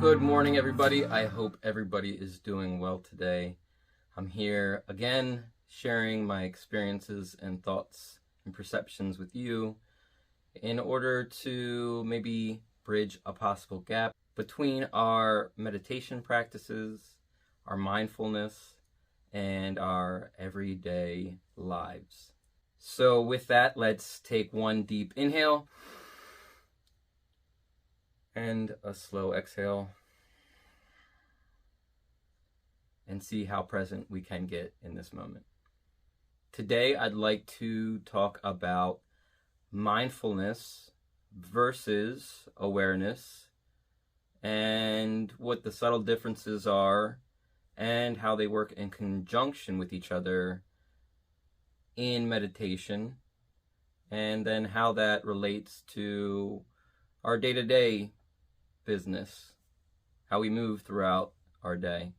Good morning, everybody. I hope everybody is doing well today. I'm here again sharing my experiences and thoughts and perceptions with you in order to maybe bridge a possible gap between our meditation practices, our mindfulness, and our everyday lives. So with that, let's take one deep inhale and a slow exhale, and see how present we can get in this moment. Today, I'd like to talk about mindfulness versus awareness and what the subtle differences are and how they work in conjunction with each other in meditation, and then how that relates to our day-to-day business, how we move throughout our day.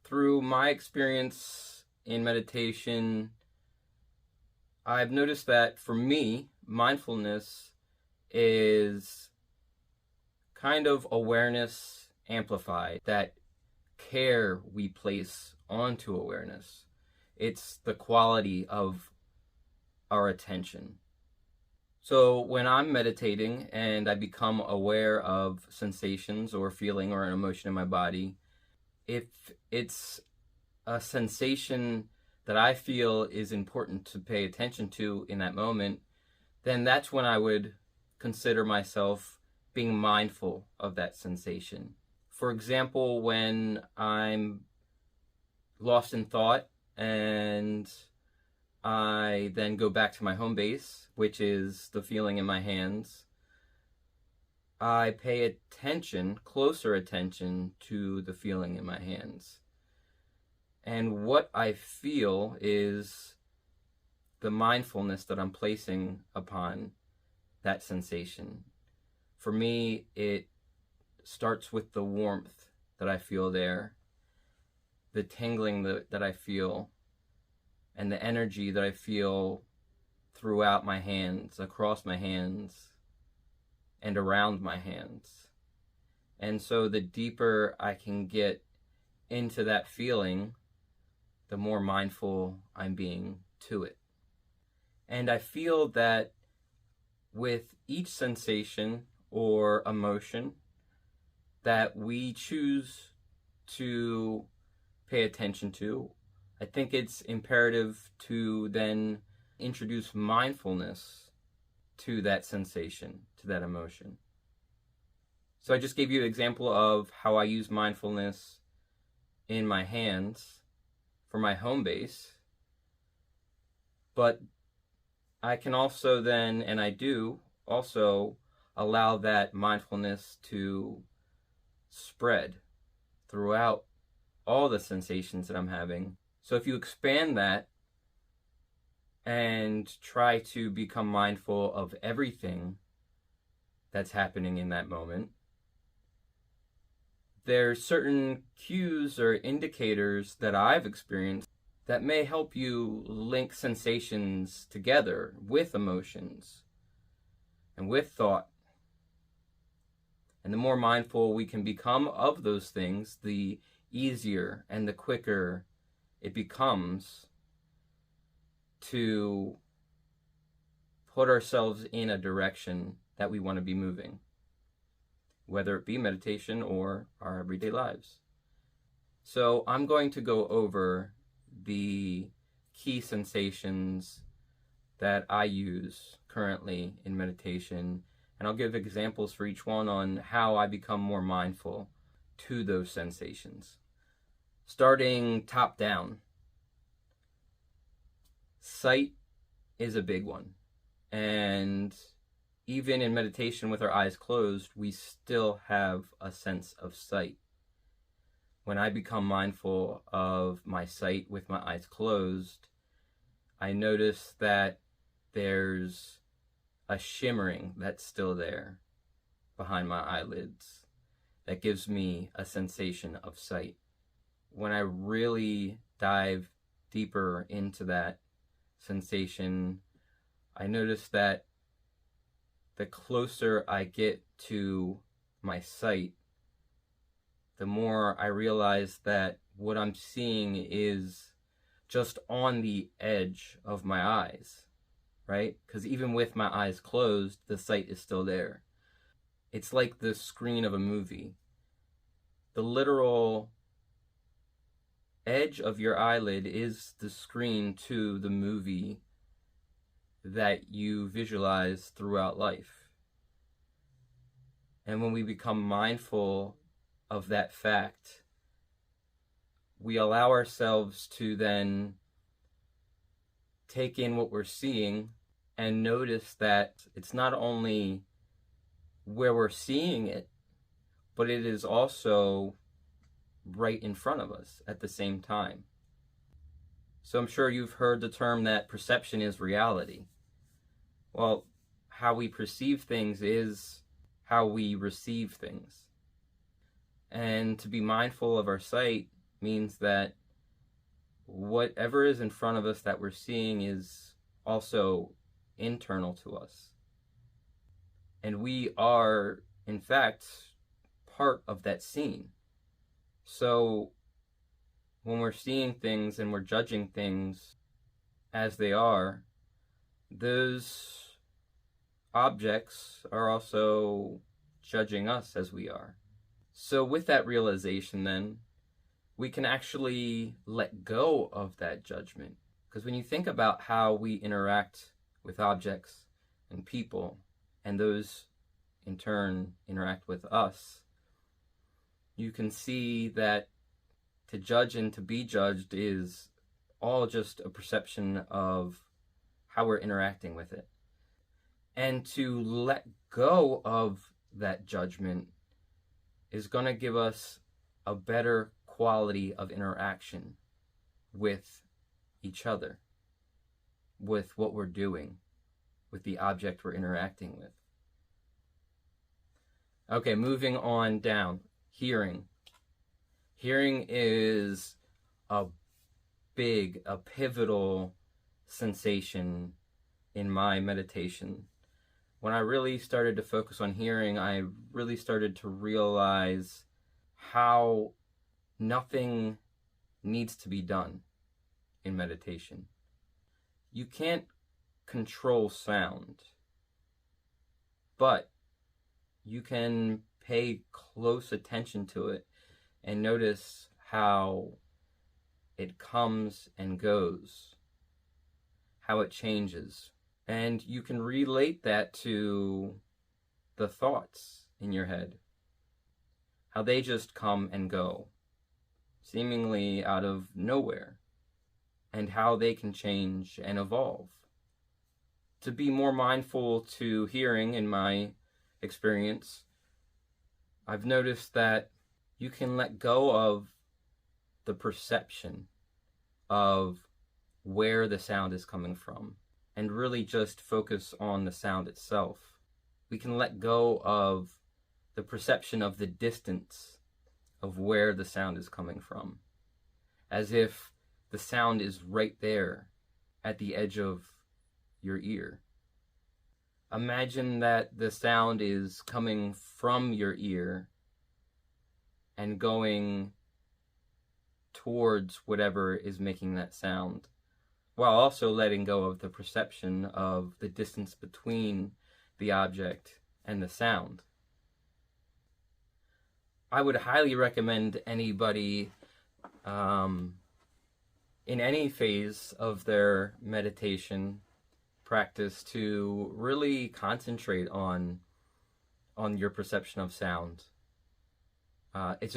Through my experience in meditation, I've noticed that for me, mindfulness is kind of awareness amplified, that care we place onto awareness. It's the quality of our attention. So when I'm meditating and I become aware of sensations or feeling or an emotion in my body, if it's a sensation that I feel is important to pay attention to in that moment, then that's when I would consider myself being mindful of that sensation. For example, when I'm lost in thought and I then go back to my home base, which is the feeling in my hands, I pay attention, closer attention to the feeling in my hands. And what I feel is the mindfulness that I'm placing upon that sensation. For me, it starts with the warmth that I feel there, the tingling that I feel, and the energy that I feel throughout my hands, across my hands, and around my hands. And so the deeper I can get into that feeling, the more mindful I'm being to it. And I feel that with each sensation or emotion that we choose to pay attention to, I think it's imperative to then introduce mindfulness to that sensation, to that emotion. So I just gave you an example of how I use mindfulness in my hands for my home base, but I can also then, and I do also, allow that mindfulness to spread throughout all the sensations that I'm having. So if you expand that and try to become mindful of everything that's happening in that moment, there's certain cues or indicators that I've experienced that may help you link sensations together with emotions and with thought. And the more mindful we can become of those things, the easier and the quicker it becomes to put ourselves in a direction that we want to be moving, whether it be meditation or our everyday lives. So I'm going to go over the key sensations that I use currently in meditation, and I'll give examples for each one on how I become more mindful to those sensations. Starting top down, sight is a big one. And even in meditation with our eyes closed, we still have a sense of sight. When I become mindful of my sight with my eyes closed, I notice that there's a shimmering that's still there behind my eyelids that gives me a sensation of sight. When I really dive deeper into that sensation, I notice that the closer I get to my sight, the more I realize that what I'm seeing is just on the edge of my eyes, right? Because even with my eyes closed, the sight is still there. It's like the screen of a movie. The literal edge of your eyelid is the screen to the movie that you visualize throughout life. And when we become mindful of that fact, we allow ourselves to then take in what we're seeing and notice that it's not only where we're seeing it, but it is also right in front of us at the same time. So I'm sure you've heard the term that perception is reality. Well, how we perceive things is how we receive things. And to be mindful of our sight means that whatever is in front of us that we're seeing is also internal to us. And we are, in fact, part of that scene. So when we're seeing things and we're judging things as they are, those objects are also judging us as we are. So with that realization then, we can actually let go of that judgment. Because when you think about how we interact with objects and people, and those in turn interact with us, you can see that to judge and to be judged is all just a perception of how we're interacting with it. And to let go of that judgment is going to give us a better quality of interaction with each other, with what we're doing, with the object we're interacting with. Okay, moving on down. Hearing. Hearing is a pivotal sensation in my meditation. When I really started to focus on hearing, I really started to realize how nothing needs to be done in meditation. You can't control sound, but you can pay close attention to it and notice how it comes and goes, how it changes. And you can relate that to the thoughts in your head, how they just come and go, seemingly out of nowhere, and how they can change and evolve. To be more mindful to hearing, in my experience, I've noticed that you can let go of the perception of where the sound is coming from and really just focus on the sound itself. We can let go of the perception of the distance of where the sound is coming from, as if the sound is right there at the edge of your ear. Imagine that the sound is coming from your ear and going towards whatever is making that sound, while also letting go of the perception of the distance between the object and the sound. I would highly recommend anybody in any phase of their meditation practice to really concentrate on your perception of sound. It's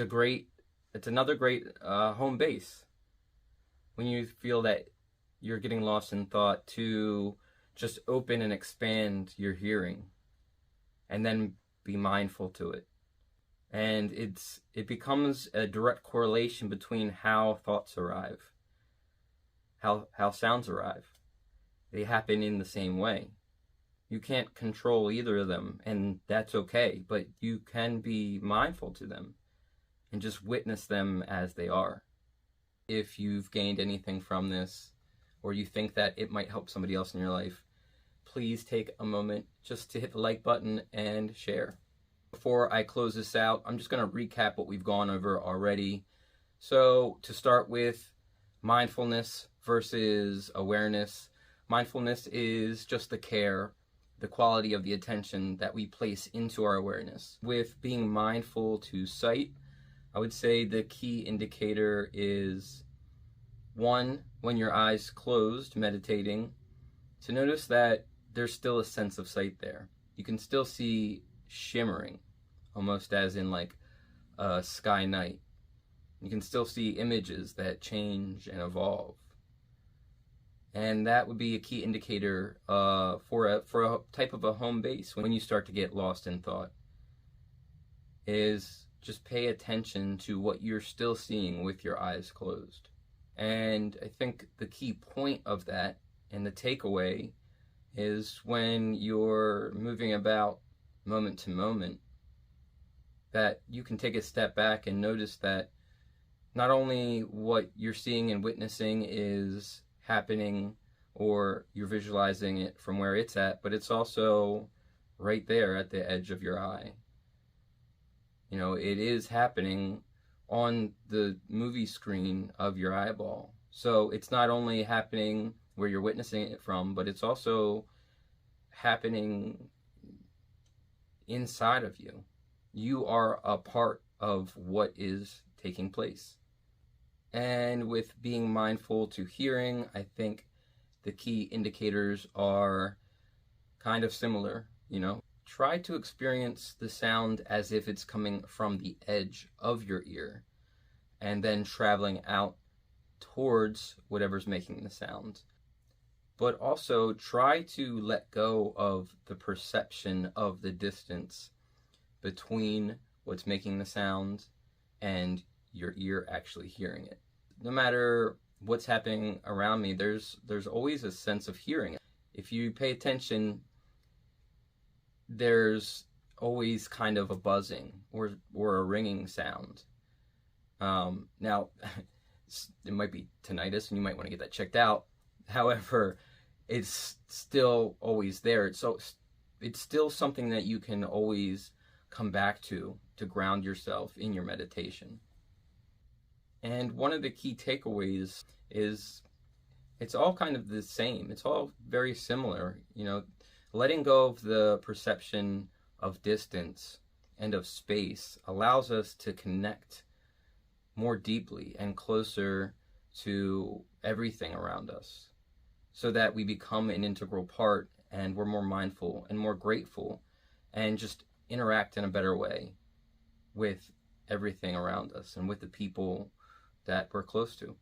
another great home base when you feel that you're getting lost in thought, to just open and expand your hearing and then be mindful to it. And it becomes a direct correlation between how thoughts arrive, how sounds arrive. They happen in the same way. You can't control either of them, and that's okay, but you can be mindful to them and just witness them as they are. If you've gained anything from this, or you think that it might help somebody else in your life, please take a moment just to hit the like button and share. Before I close this out, I'm just going to recap what we've gone over already. So to start with, mindfulness versus awareness. Mindfulness is just the care, the quality of the attention that we place into our awareness. With being mindful to sight, I would say the key indicator is, one, when your eyes closed, meditating, to notice that there's still a sense of sight there. You can still see shimmering, almost as in like a sky night. You can still see images that change and evolve. And that would be a key indicator for a type of a home base when you start to get lost in thought, is just pay attention to what you're still seeing with your eyes closed. And I think the key point of that and the takeaway is when you're moving about moment to moment, that you can take a step back and notice that not only what you're seeing and witnessing is happening or you're visualizing it from where it's at, but it's also right there at the edge of your eye. You know, it is happening on the movie screen of your eyeball. So it's not only happening where you're witnessing it from, but it's also happening inside of you. You are a part of what is taking place. And with being mindful to hearing, I think the key indicators are kind of similar. You know, try to experience the sound as if it's coming from the edge of your ear and then traveling out towards whatever's making the sound. But also try to let go of the perception of the distance between what's making the sound and your ear actually hearing it. No matter what's happening around me, there's always a sense of hearing. If you pay attention, there's always kind of a buzzing or a ringing sound. Now, it might be tinnitus and you might want to get that checked out. However, it's still always there. It's still something that you can always come back to ground yourself in your meditation. And one of the key takeaways is it's all kind of the same. It's all very similar. You know, letting go of the perception of distance and of space allows us to connect more deeply and closer to everything around us, so that we become an integral part and we're more mindful and more grateful and just interact in a better way with everything around us and with the people that we're close to.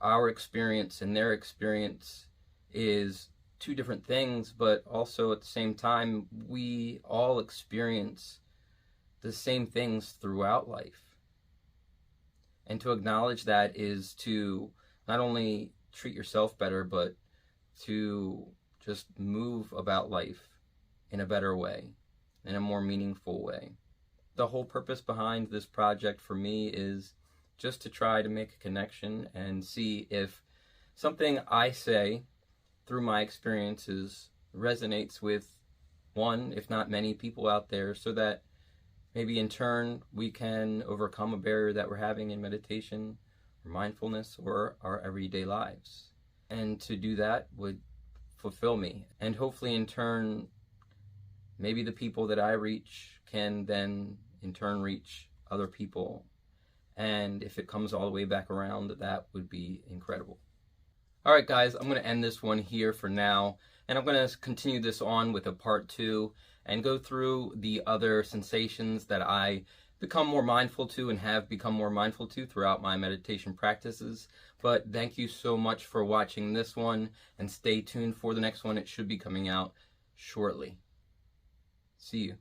Our experience and their experience is two different things, but also at the same time, we all experience the same things throughout life. And to acknowledge that is to not only treat yourself better, but to just move about life in a better way, in a more meaningful way. The whole purpose behind this project for me is just to try to make a connection and see if something I say through my experiences resonates with one, if not many people out there, so that maybe in turn we can overcome a barrier that we're having in meditation or mindfulness or our everyday lives. And to do that would fulfill me. And hopefully in turn, maybe the people that I reach can then in turn reach other people. And if it comes all the way back around, that would be incredible. All right, guys, I'm going to end this one here for now. And I'm going to continue this on with a part 2 and go through the other sensations that I become more mindful to and have become more mindful to throughout my meditation practices. But thank you so much for watching this one, and stay tuned for the next one. It should be coming out shortly. See you.